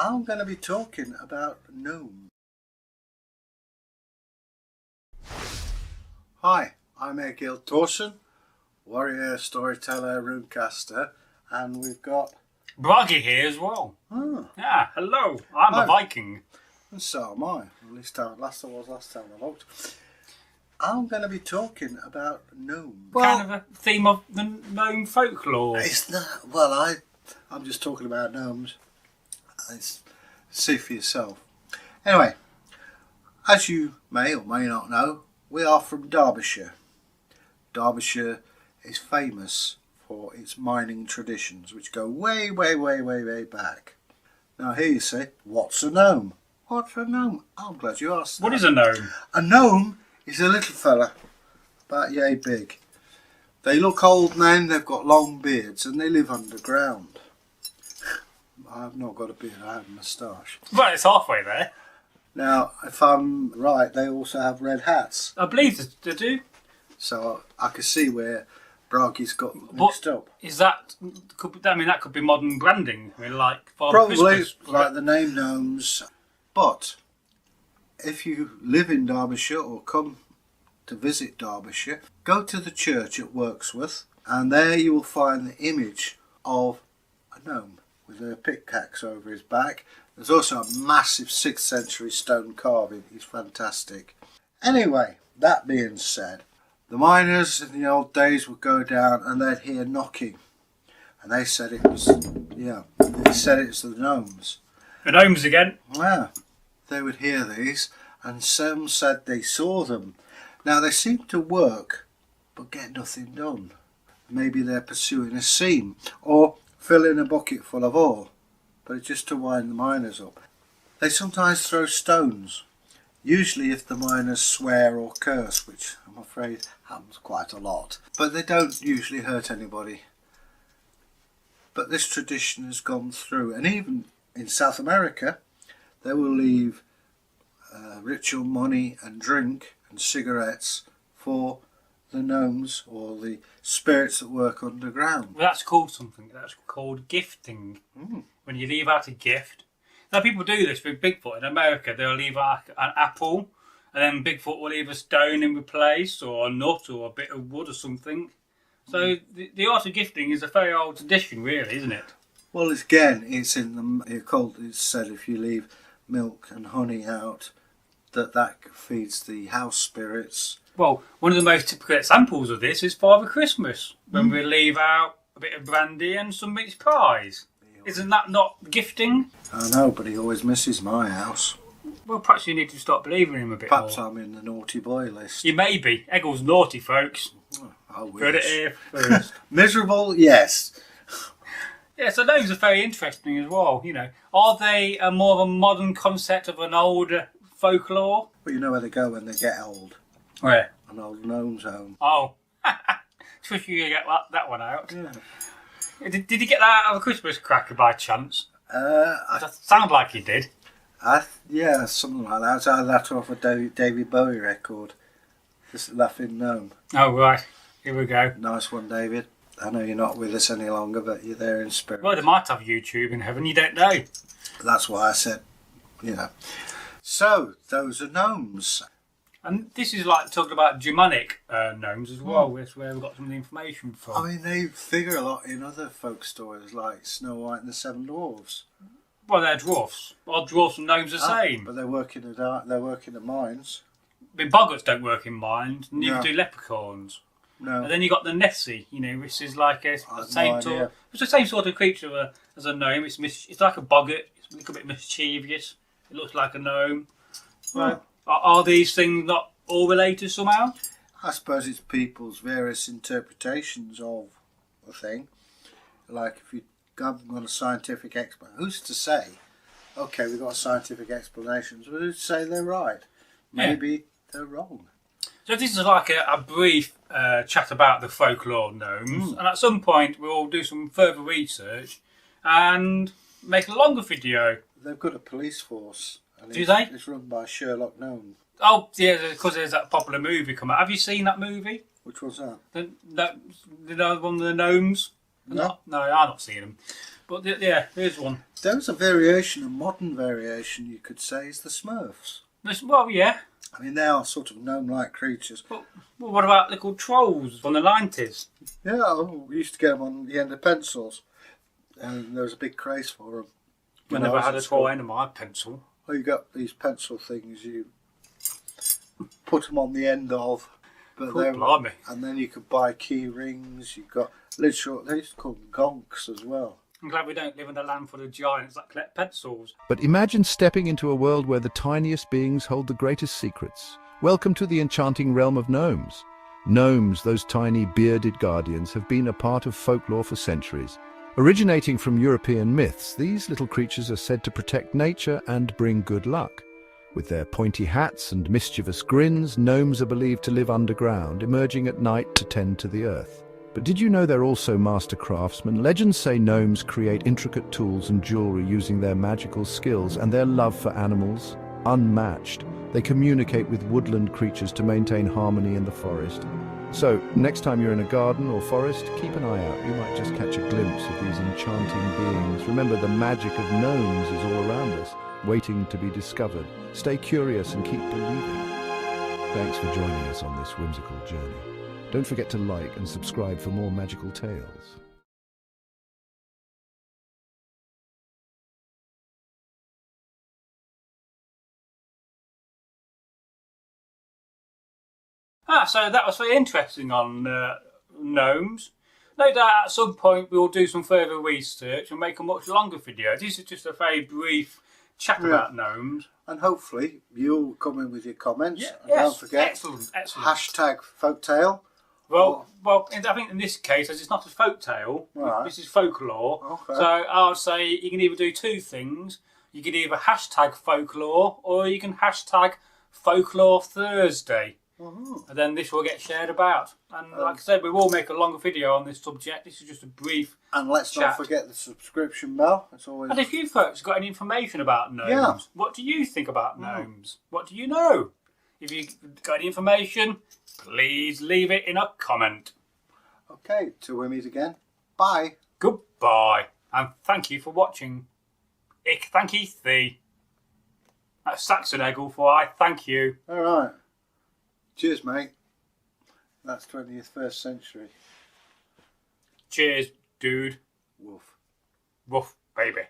I'm going to be talking about gnomes. Hi, I'm Egil Thorson, warrior, storyteller, runecaster, and we've got Bragi here as well. Oh. Yeah, hello. I'm a Viking. And so am I. At least last time I looked. I'm going to be talking about gnomes. Well, kind of a theme of the gnome folklore. It's not. Well, I'm just talking about gnomes. See for yourself. Anyway, as you may or may not know, we are from Derbyshire. Derbyshire is famous for its mining traditions, which go way, way, way, way, way back. Now here you say, what's a gnome? What's a gnome? I'm glad you asked that. What is a gnome? A gnome is a little fella, about yay big. They look old men, they've got long beards, and they live underground. I've not got a beard, I have a moustache. Well, it's halfway there. Now, if I'm right, they also have red hats. I believe they do. So I can see where Bragi's got mixed up. Is that? That could be modern branding. I mean, like Father Probably Christmas, like the name gnomes. But if you live in Derbyshire or come to visit Derbyshire, go to the church at Wirksworth, and there you will find the image of a gnome with a pickaxe over his back. There's also a massive 6th century stone carving. It's fantastic. Anyway, that being said, the miners in the old days would go down and they'd hear knocking. And they said it was, the gnomes. The gnomes again. Yeah, they would hear these, and some said they saw them. Now they seem to work, but get nothing done. Maybe they're pursuing a seam, or filling a bucket full of ore, but it's just to wind the miners up. They sometimes throw stones, usually if the miners swear or curse, which I'm afraid happens quite a lot. But they don't usually hurt anybody. But this tradition has gone through, and even in South America, they will leave ritual money and drink and cigarettes for the gnomes or the spirits that work underground. Well, that's called something. That's called gifting. When you leave out a gift. Now people do this with Bigfoot in America. They'll leave out an apple, and then Bigfoot will leave a stone in place, or a nut, or a bit of wood, or something. So the art of gifting is a very old tradition, really, isn't it? Well, it's in the cult. It's said if you leave milk and honey out, that feeds the house spirits. Well, one of the most typical examples of this is Father Christmas, when we leave out a bit of brandy and some mince pies. Isn't that not gifting? I know, but he always misses my house. Well, perhaps you need to start believing him a bit Perhaps more. I'm in the naughty boy list. You may be. Egil's naughty, folks. I wish. Heard it here first. Miserable, yes. Yeah, so gnomes are very interesting as well. You know, are they more of a modern concept of an older folklore? But you know where they go when they get old. Where? An old gnome's home. Oh, wish you could get that one out. Yeah. Did you get that out of a Christmas cracker by chance? That sounds like you did. Yeah, something like that. I had that off a David Bowie record. This Laughing Gnome. Oh, right. Here we go. Nice one, David. I know you're not with us any longer, but you're there in spirit. Well, they might have YouTube in heaven, you don't know. That's why I said, So, those are gnomes. And this is like talking about Germanic gnomes as well, that's where we got some of the information from. I mean, they figure a lot in other folk stories like Snow White and the Seven Dwarfs. Well, they're dwarfs. Well, dwarfs and gnomes are the same. But they work in the mines. I mean, boggarts don't work in mines, neither do leprechauns. No. And then you got the Nesse, which is like it's the same sort of creature as a gnome. It's like a boggart. It's a little bit mischievous. It looks like a gnome. Right. Are these things not all related somehow? I suppose it's people's various interpretations of a thing. Like if you haven't got a scientific explanation, who's to say, okay, we've got scientific explanations, but who's to say they're right? Maybe they're wrong. So this is like a brief chat about the folklore gnomes, and at some point we'll do some further research and make a longer video. They've got a police force. And Do they? It's run by Sherlock Gnome. Oh, yeah, because there's that popular movie come out. Have you seen that movie? Which one's that? The one of the gnomes? No. No, I've not seen them. But yeah, here's one. There's a variation, a modern variation, you could say, is the smurfs. Well, yeah. I mean, they are sort of gnome-like creatures. But well, what about little trolls from the 90s? Yeah, we used to get them on the end of pencils. And there was a big craze for them. I never had a troll end of my pencil. Well, you got these pencil things you put them on the end of. But Blimey. And then you could buy key rings. You got literal, they used to call them gonks as well. I'm glad we don't live in a land full of giants that collect pencils. But imagine stepping into a world where the tiniest beings hold the greatest secrets. Welcome to the enchanting realm of gnomes. Gnomes, those tiny bearded guardians, have been a part of folklore for centuries. Originating from European myths, these little creatures are said to protect nature and bring good luck. With their pointy hats and mischievous grins, gnomes are believed to live underground, emerging at night to tend to the earth. But did you know they're also master craftsmen? Legends say gnomes create intricate tools and jewelry using their magical skills, and their love for animals, unmatched. They communicate with woodland creatures to maintain harmony in the forest. So, next time you're in a garden or forest, keep an eye out. You might just catch a glimpse of these enchanting beings. Remember, the magic of gnomes is all around us, waiting to be discovered. Stay curious and keep believing. Thanks for joining us on this whimsical journey. Don't forget to like and subscribe for more magical tales. So that was very interesting on gnomes. No doubt at some point we'll do some further research and make a much longer video. This is just a very brief chat about gnomes. And hopefully you'll come in with your comments. Yeah, and yes, don't forget, excellent. hashtag folktale. Well, I think in this case, as it's not a folktale, this is folklore. Okay. So I would say you can either do two things. You can either hashtag folklore or you can hashtag folklore Thursday. And then this will get shared about. And like I said, we will make a longer video on this subject. This is just a brief And let's not forget the subscription bell. It's always. And if you folks got any information about gnomes, what do you think about gnomes? What do you know? If you got any information, please leave it in a comment. Okay, till we meet again. Bye. Goodbye. And thank you for watching. Ich thank you thee. That's Saxon Eggle for I thank you. All right. Cheers, mate. That's 21st century. Cheers, dude. Woof. Woof, baby.